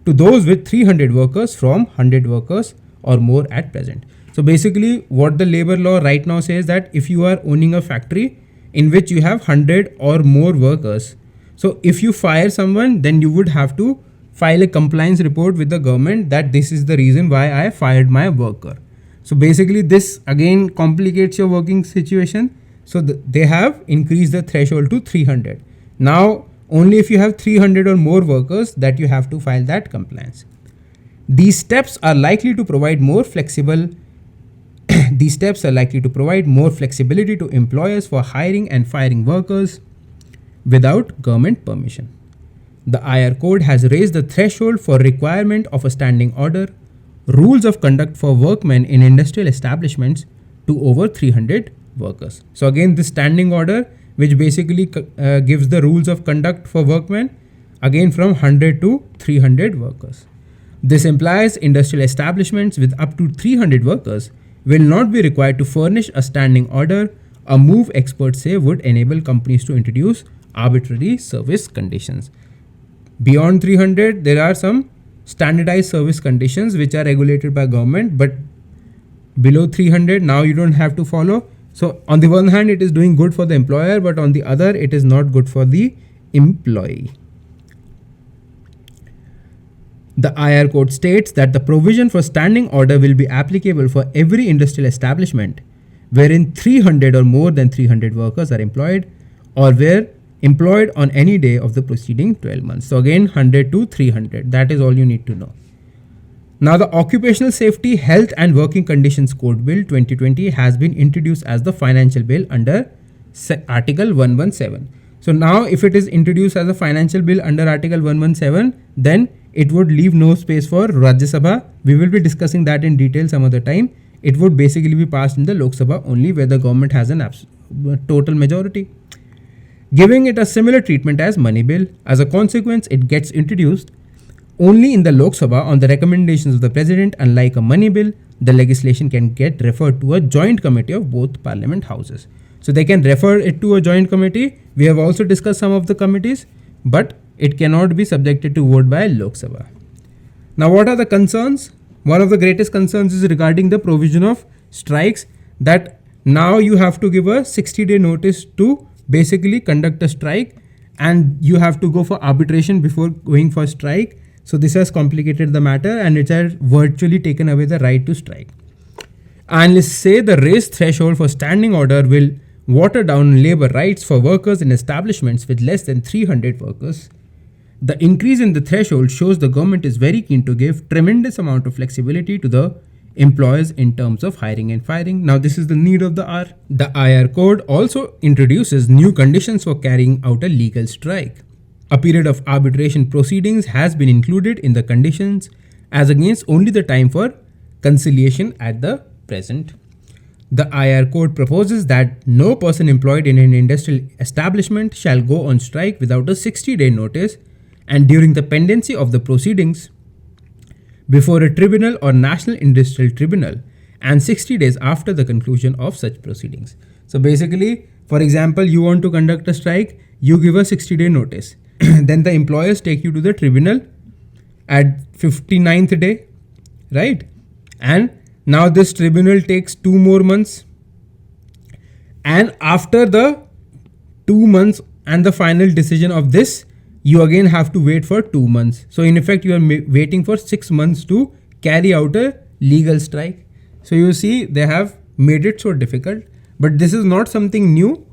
to those with 300 workers from 100 workers or more at present. So basically, what the labor law right now says that if you are owning a factory in which you have 100 or more workers, so if you fire someone, then you would have to file a compliance report with the government that this is the reason why I fired my worker. So basically, this again complicates your working situation. So they have increased the threshold to 300. Now, only if you have 300 or more workers that you have to file that compliance. These steps are likely to provide more flexible These steps are likely to provide more flexibility to employers for hiring and firing workers without government permission. The IR code has raised the threshold for requirement of a standing order, rules of conduct for workmen in industrial establishments to over 300 workers. So again, this standing order, which basically gives the rules of conduct for workmen, again from 100 to 300 workers. This implies industrial establishments with up to 300 workers will not be required to furnish a standing order, a move experts say would enable companies to introduce arbitrary service conditions. Beyond 300, there are some standardized service conditions which are regulated by government, but below 300, now you don't have to follow. So on the one hand, it is doing good for the employer, but on the other, it is not good for the employee. The IR code states that the provision for standing order will be applicable for every industrial establishment wherein 300 or more than 300 workers are employed or were employed on any day of the preceding 12 months. So again, 100 to 300. That is all you need to know. Now, the Occupational Safety, Health and Working Conditions Code Bill 2020 has been introduced as the financial bill under Article 117. So now, if it is introduced as a financial bill under Article 117, then it would leave no space for Rajya Sabha. We will be discussing that in detail some other time. It would basically be passed in the Lok Sabha only, where the government has an total majority, giving it a similar treatment as money bill. As a consequence, it gets introduced only in the Lok Sabha on the recommendations of the president. Unlike a money bill, the legislation can get referred to a joint committee of both parliament houses. So they can refer it to a joint committee. We have also discussed some of the committees, but it cannot be subjected to vote by Lok Sabha. Now, what are the concerns? One of the greatest concerns is regarding the provision of strikes, that now you have to give a 60-day notice to basically conduct a strike, and you have to go for arbitration before going for strike. So this has complicated the matter, and it has virtually taken away the right to strike. Analysts say the raised threshold for standing order will water down labor rights for workers in establishments with less than 300 workers. The increase in the threshold shows the government is very keen to give tremendous amount of flexibility to the employers in terms of hiring and firing. Now, this is the need of the hour. The IR code also introduces new conditions for carrying out a legal strike. A period of arbitration proceedings has been included in the conditions, as against only the time for conciliation at the present. The IR code proposes that no person employed in an industrial establishment shall go on strike without a 60-day notice and during the pendency of the proceedings before a tribunal or national industrial tribunal, and 60 days after the conclusion of such proceedings. So basically, for example, you want to conduct a strike, you give a 60-day notice. Then the employers take you to the tribunal at 59th day, right? And now this tribunal takes 2 more months. And after the 2 months and the final decision of this, you again have to wait for 2 months. So in effect, you are waiting for 6 months to carry out a legal strike. So you see, they have made it so difficult, but this is not something new,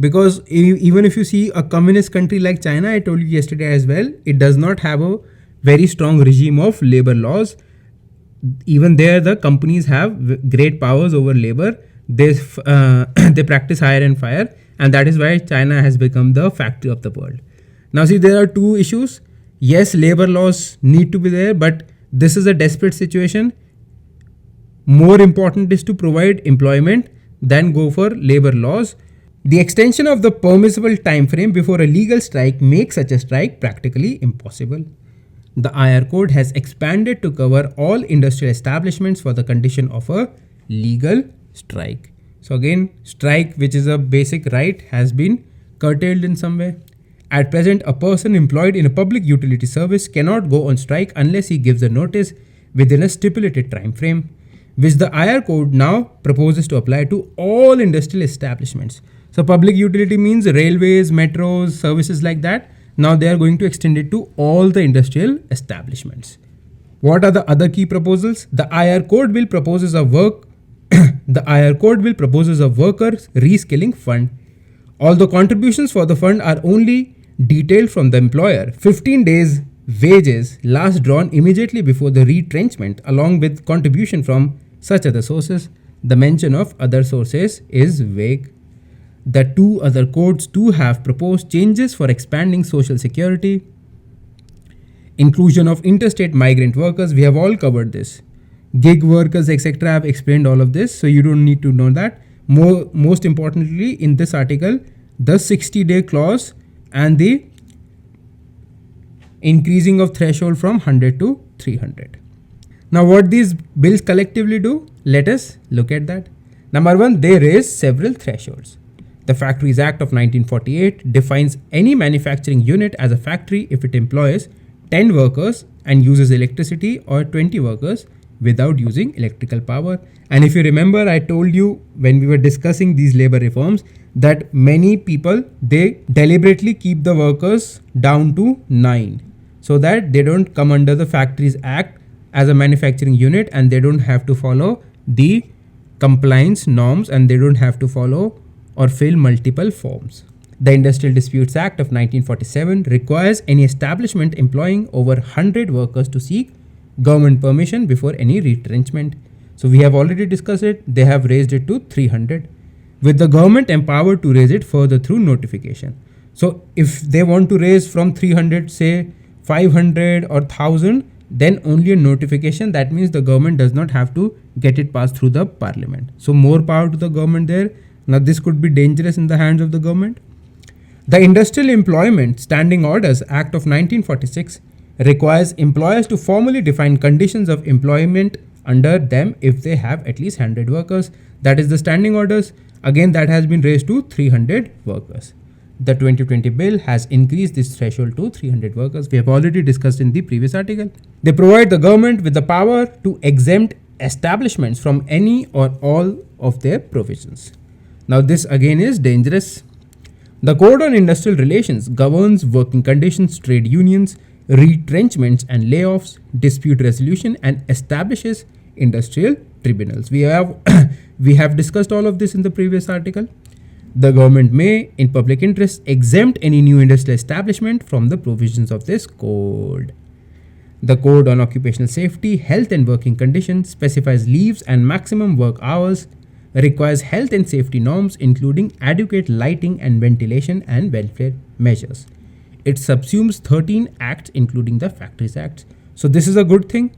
because even if you see a communist country like China, I told you yesterday as well, it does not have a very strong regime of labor laws. Even there, the companies have great powers over labor. They practice hire and fire, and that is why China has become the factory of the world. Now see, there are 2 issues. Yes, labor laws need to be there, but this is a desperate situation. More important is to provide employment than go for labor laws. The extension of the permissible time frame before a legal strike makes such a strike practically impossible. The IR code has expanded to cover all industrial establishments for the condition of a legal strike. So again, strike, which is a basic right, has been curtailed in some way. At present, a person employed in a public utility service cannot go on strike unless he gives a notice within a stipulated time frame, which the IR code now proposes to apply to all industrial establishments. So public utility means railways, metros, services like that. Now they are going to extend it to all the industrial establishments. What are the other key proposals? The IR code will proposes a work the IR code will proposes a workers reskilling fund. Although contributions for the fund are only detailed from the employer, 15 days wages last drawn immediately before the retrenchment along with contribution from such other sources. The mention of other sources is vague. The two other codes too have proposed changes for expanding social security, inclusion of interstate migrant workers. We have all covered this. Gig workers, etc. I have explained all of this, so you don't need to know that. Most importantly, in this article, the 60-day clause and the increasing of threshold from 100 to 300. Now, what these bills collectively do? Let us look at that. Number one, they raise several thresholds. The Factories Act of 1948 defines any manufacturing unit as a factory if it employs 10 workers and uses electricity, or 20 workers without using electrical power. And if you remember, I told you when we were discussing these labor reforms that many people, they deliberately keep the workers down to 9 so that they don't come under the Factories Act as a manufacturing unit, and they don't have to follow the compliance norms, and they don't have to follow or fill multiple forms. The Industrial Disputes Act of 1947 requires any establishment employing over 100 workers to seek government permission before any retrenchment. So we have already discussed it. They have raised it to 300, with the government empowered to raise it further through notification. So if they want to raise from 300, say 500 or 1000, then only a notification. That means the government does not have to get it passed through the parliament. So more power to the government there. Now this could be dangerous in the hands of the government. The Industrial Employment Standing Orders Act of 1946 requires employers to formally define conditions of employment under them if they have at least 100 workers. That is the standing orders. Again, that has been raised to 300 workers. The 2020 bill has increased this threshold to 300 workers. We have already discussed in the previous article. They provide the government with the power to exempt establishments from any or all of their provisions. Now this again is dangerous. The Code on Industrial Relations governs working conditions, trade unions, retrenchments and layoffs, dispute resolution, and establishes industrial tribunals. We have discussed all of this in the previous article. The government may, in public interest, exempt any new industrial establishment from the provisions of this code. The Code on Occupational Safety, Health and Working Conditions specifies leaves and maximum work hours, requires health and safety norms including adequate lighting and ventilation and welfare measures. It subsumes 13 acts including the Factories Act. So this is a good thing.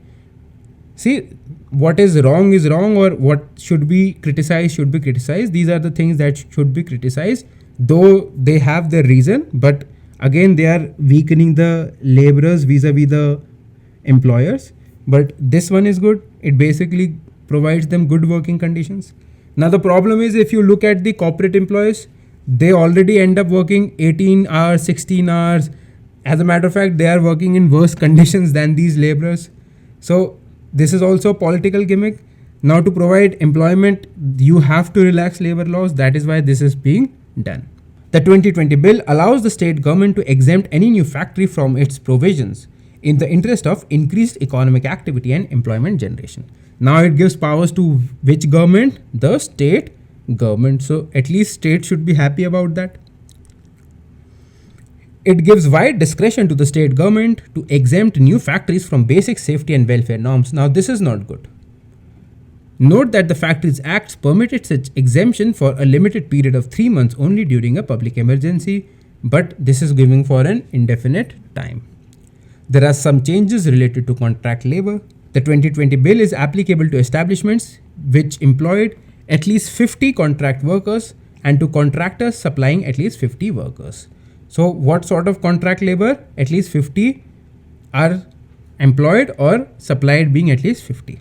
See, what is wrong, or what should be criticized should be criticized. These are the things that should be criticized, though they have their reason, but again they are weakening the laborers vis-a-vis the employers. But this one is good. It basically provides them good working conditions. Now the problem is, if you look at the corporate employees, they already end up working 18 hours, 16 hours. As a matter of fact, they are working in worse conditions than these laborers. So this is also a political gimmick. Now to provide employment, you have to relax labor laws. That is why this is being done. The 2020 bill allows the state government to exempt any new factory from its provisions in the interest of increased economic activity and employment generation. Now it gives powers to which government? The state government. So at least state should be happy about that. It gives wide discretion to the state government to exempt new factories from basic safety and welfare norms. Now this is not good. Note that the Factories Act permitted such exemption for a limited period of 3 months only during a public emergency, but this is given for an indefinite time. There are some changes related to contract labor. The 2020 bill is applicable to establishments which employed at least 50 contract workers and to contractors supplying at least 50 workers. So what sort of contract labor? At least 50 are employed or supplied being at least 50.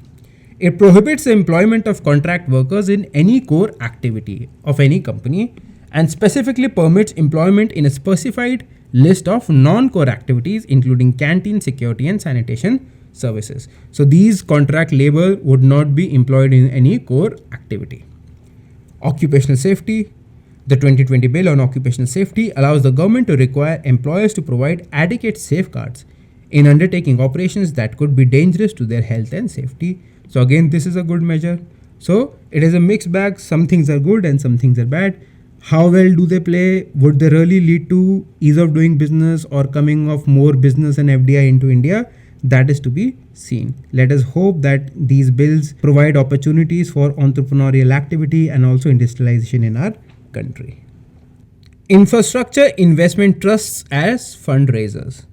It prohibits the employment of contract workers in any core activity of any company and specifically permits employment in a specified list of non-core activities including canteen, security and sanitation services. So these contract labor would not be employed in any core activity. Occupational safety. The 2020 bill on occupational safety allows the government to require employers to provide adequate safeguards in undertaking operations that could be dangerous to their health and safety. So again, this is a good measure. So it is a mixed bag. Some things are good and some things are bad. How well do they play? Would they really lead to ease of doing business or coming of more business and FDI into India? That is to be seen. Let us hope that these bills provide opportunities for entrepreneurial activity and also industrialization in our country. Infrastructure investment trusts as fundraisers.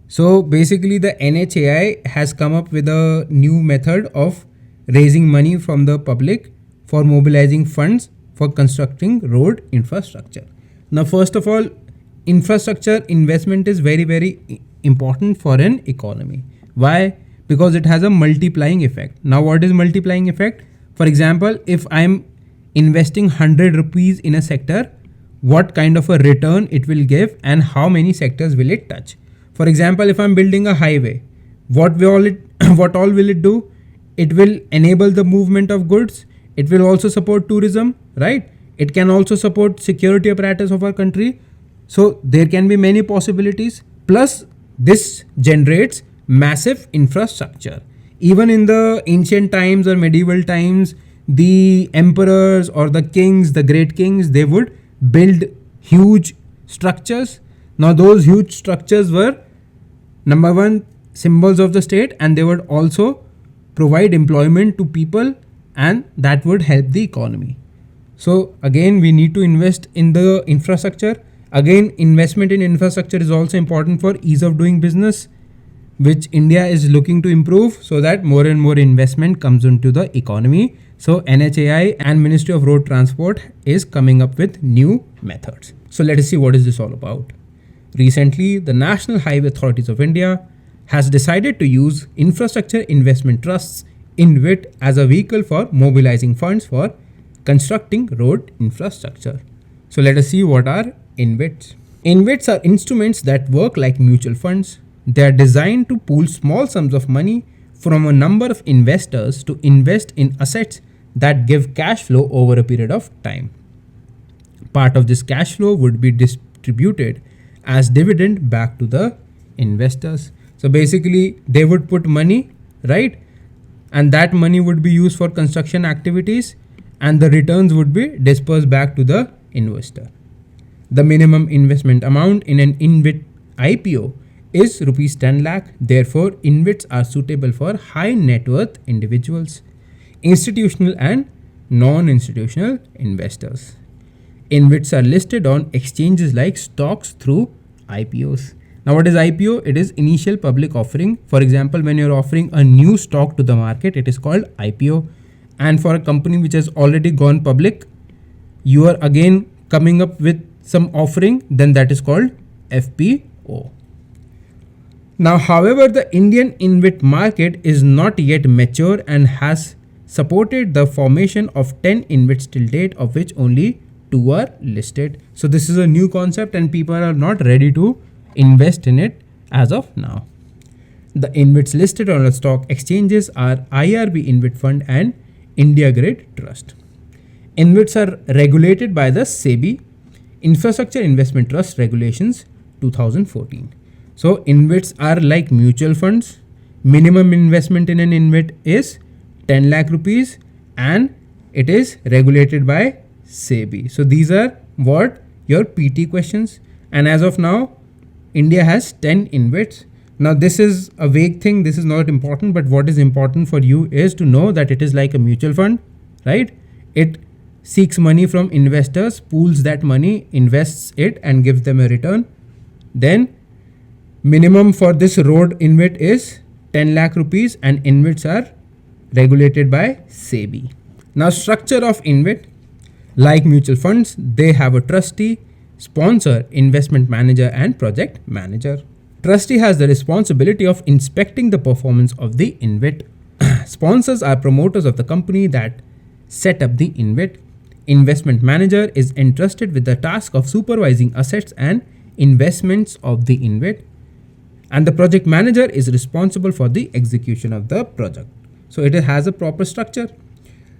So basically the NHAI has come up with a new method of raising money from the public for mobilizing funds for constructing road infrastructure. Now, first of all, infrastructure investment is very, very important for an economy. Why? Because it has a multiplying effect. Now, what is multiplying effect? For example, if I'm investing 100 rupees in a sector, what kind of a return it will give and how many sectors will it touch? For example, if I'm building a highway, what all will it do? It will enable the movement of goods. It will also support tourism, right? It can also support security apparatus of our country. So there can be many possibilities. Plus, this generates massive infrastructure. Even in the ancient times or medieval times, the emperors or the kings, the great kings, they would build huge structures. Now those huge structures were, number one, symbols of the state, and they would also provide employment to people, and that would help the economy. So again, we need to invest in the infrastructure. Again, investment in infrastructure is also important for ease of doing business, which India is looking to improve so that more and more investment comes into the economy. So NHAI and Ministry of Road Transport is coming up with new methods. So let us see what is this all about. Recently, the National Highway Authorities of India has decided to use infrastructure investment trusts InvIT as a vehicle for mobilizing funds for constructing road infrastructure. So let us see what are InvITs. InvITs are instruments that work like mutual funds. They are designed to pool small sums of money from a number of investors to invest in assets that give cash flow over a period of time. Part of this cash flow would be distributed as dividend back to the investors. So basically they would put money, right? And that money would be used for construction activities and the returns would be dispersed back to the investor. The minimum investment amount in an InvIT IPO is rupees 10 lakh. Therefore, InvITs are suitable for high net worth individuals, institutional and non-institutional investors. InvITs are listed on exchanges like stocks through IPOs. Now, what is IPO? It is initial public offering. For example, when you're offering a new stock to the market, it is called IPO. And for a company which has already gone public, you are again coming up with some offering, then that is called FPO. Now, however, the Indian InvIT market is not yet mature and has supported the formation of 10 InvITs till date, of which only 2 are listed. So this is a new concept and people are not ready to invest in it as of now. The InvITs listed on the stock exchanges are IRB InvIT Fund and India Grid Trust. InvITs are regulated by the SEBI Infrastructure Investment Trust Regulations 2014. So InvITs are like mutual funds. Minimum investment in an InvIT is 10 lakh rupees and it is regulated by SEBI. So these are what your PT questions, and as of now India has 10 InvITs. Now this is a vague thing, this is not important, but what is important for you is to know that it is like a mutual fund, right? It seeks money from investors, pools that money, invests it and gives them a return. Then minimum for this road InvIT is 10 lakh rupees and InvITs are regulated by SEBI. Now structure of InvIT. Like mutual funds, they have a trustee, sponsor, investment manager, and project manager. Trustee has the responsibility of inspecting the performance of the InvIT. Sponsors are promoters of the company that set up the InvIT. Investment manager is entrusted with the task of supervising assets and investments of the InvIT. And the project manager is responsible for the execution of the project. So it has a proper structure.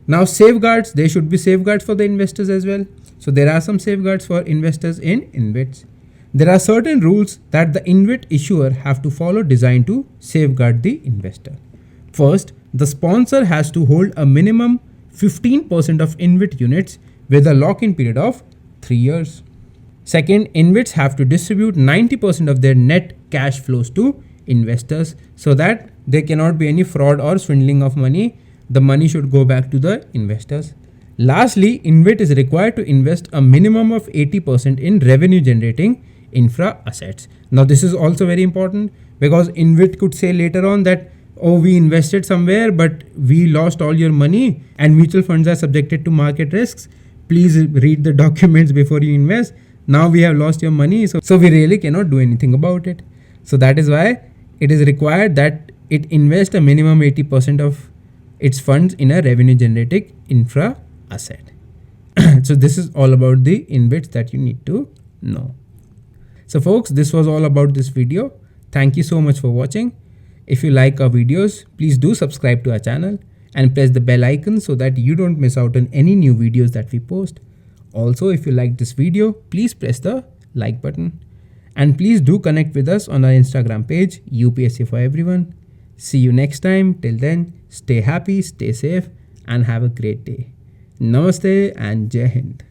Now safeguards, there should be safeguards for the investors as well. So there are some safeguards for investors in InvITs. There are certain rules that the InvIT issuer have to follow designed to safeguard the investor. First, the sponsor has to hold a minimum 15% of InvIT units with a lock-in period of 3 years. Second, InvITs have to distribute 90% of their net cash flows to investors so that there cannot be any fraud or swindling of money. The money should go back to the investors. Lastly, InvIT is required to invest a minimum of 80% in revenue generating infra assets. Now this is also very important because InvIT could say later on that, oh, we invested somewhere but we lost all your money and mutual funds are subjected to market risks. Please read the documents before you invest. Now we have lost your money, so we really cannot do anything about it. So that is why it is required that it invest a minimum 80% of its funds in a revenue generating infra asset. So this is all about the InvITs that you need to know. So folks, this was all about this video. Thank you so much for watching. If you like our videos, please do subscribe to our channel and press the bell icon so that you don't miss out on any new videos that we post. Also, if you like this video, please press the like button. And please do connect with us on our Instagram page, UPSC for Everyone. See you next time. Till then, stay happy, stay safe, and have a great day. Namaste and Jai Hind.